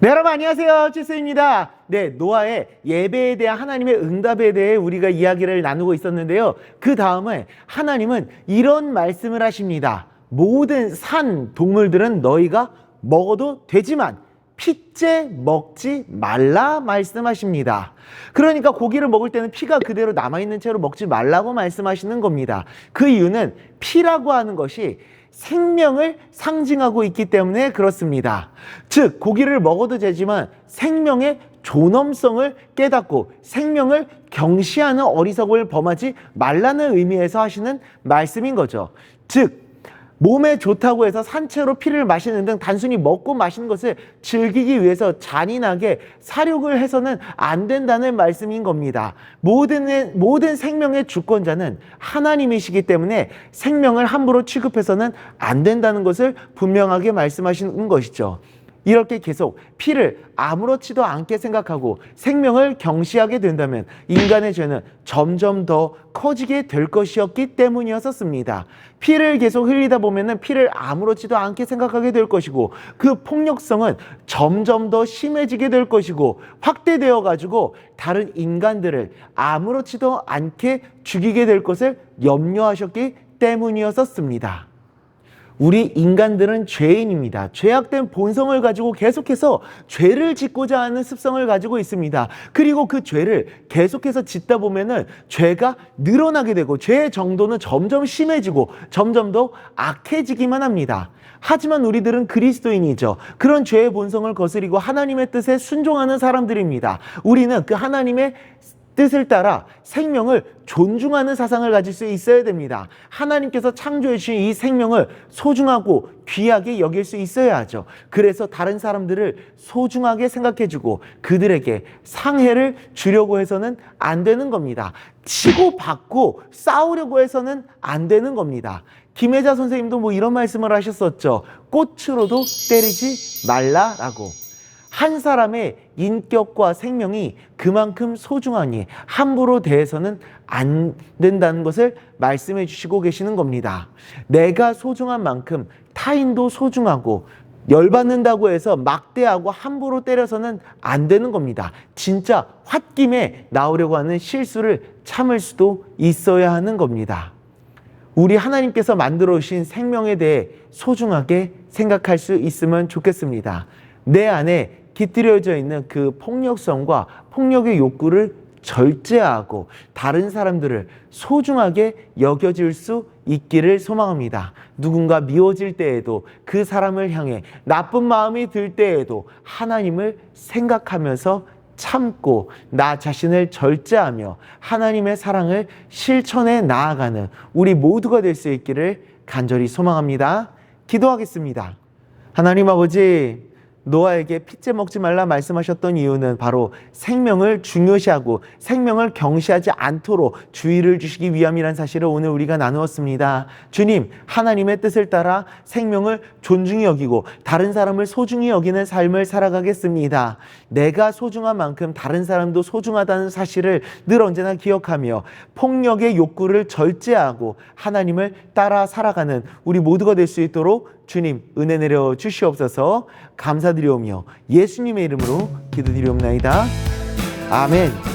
네, 여러분 안녕하세요. 칠수입니다. 네, 노아의 예배에 대한 하나님의 응답에 대해 우리가 이야기를 나누고 있었는데요. 그 다음에 하나님은 이런 말씀을 하십니다. 모든 산 동물들은 너희가 먹어도 되지만 피째 먹지 말라 말씀하십니다. 그러니까 고기를 먹을 때는 피가 그대로 남아있는 채로 먹지 말라고 말씀하시는 겁니다. 그 이유는 피라고 하는 것이 생명을 상징하고 있기 때문에 그렇습니다. 즉 고기를 먹어도 되지만 생명의 존엄성을 깨닫고 생명을 경시하는 어리석음을 범하지 말라는 의미에서 하시는 말씀인 거죠. 즉 몸에 좋다고 해서 산채로 피를 마시는 등 단순히 먹고 마시는 것을 즐기기 위해서 잔인하게 살육을 해서는 안 된다는 말씀인 겁니다. 모든 생명의 주권자는 하나님이시기 때문에 생명을 함부로 취급해서는 안 된다는 것을 분명하게 말씀하시는 것이죠. 이렇게 계속 피를 아무렇지도 않게 생각하고 생명을 경시하게 된다면 인간의 죄는 점점 더 커지게 될 것이었기 때문이었습니다. 피를 계속 흘리다 보면 피를 아무렇지도 않게 생각하게 될 것이고 그 폭력성은 점점 더 심해지게 될 것이고 확대되어 가지고 다른 인간들을 아무렇지도 않게 죽이게 될 것을 염려하셨기 때문이었습니다. 우리 인간들은 죄인입니다. 죄악된 본성을 가지고 계속해서 죄를 짓고자 하는 습성을 가지고 있습니다. 그리고 그 죄를 계속해서 짓다 보면은 죄가 늘어나게 되고 죄의 정도는 점점 심해지고 점점 더 악해지기만 합니다. 하지만 우리들은 그리스도인이죠. 그런 죄의 본성을 거스리고 하나님의 뜻에 순종하는 사람들입니다. 우리는 그 하나님의 뜻을 따라 생명을 존중하는 사상을 가질 수 있어야 됩니다. 하나님께서 창조해 주신 이 생명을 소중하고 귀하게 여길 수 있어야 하죠. 그래서 다른 사람들을 소중하게 생각해주고 그들에게 상해를 주려고 해서는 안 되는 겁니다. 치고받고 싸우려고 해서는 안 되는 겁니다. 김혜자 선생님도 뭐 이런 말씀을 하셨었죠. 꽃으로도 때리지 말라라고. 한 사람의 인격과 생명이 그만큼 소중하니 함부로 대해서는 안 된다는 것을 말씀해 주시고 계시는 겁니다. 내가 소중한 만큼 타인도 소중하고 열받는다고 해서 막대하고 함부로 때려서는 안 되는 겁니다. 진짜 홧김에 나오려고 하는 실수를 참을 수도 있어야 하는 겁니다. 우리 하나님께서 만들어 오신 생명에 대해 소중하게 생각할 수 있으면 좋겠습니다. 내 안에 깃들여져 있는 그 폭력성과 폭력의 욕구를 절제하고 다른 사람들을 소중하게 여겨줄 수 있기를 소망합니다. 누군가 미워질 때에도 그 사람을 향해 나쁜 마음이 들 때에도 하나님을 생각하면서 참고 나 자신을 절제하며 하나님의 사랑을 실천해 나아가는 우리 모두가 될 수 있기를 간절히 소망합니다. 기도하겠습니다. 하나님 아버지, 노아에게 피째 먹지 말라 말씀하셨던 이유는 바로 생명을 중요시하고 생명을 경시하지 않도록 주의를 주시기 위함이라는 사실을 오늘 우리가 나누었습니다. 주님, 하나님의 뜻을 따라 생명을 존중히 여기고 다른 사람을 소중히 여기는 삶을 살아가겠습니다. 내가 소중한 만큼 다른 사람도 소중하다는 사실을 늘 언제나 기억하며 폭력의 욕구를 절제하고 하나님을 따라 살아가는 우리 모두가 될 수 있도록 주님 은혜 내려 주시옵소서. 감사드리오며 예수님의 이름으로 기도드리옵나이다. 아멘.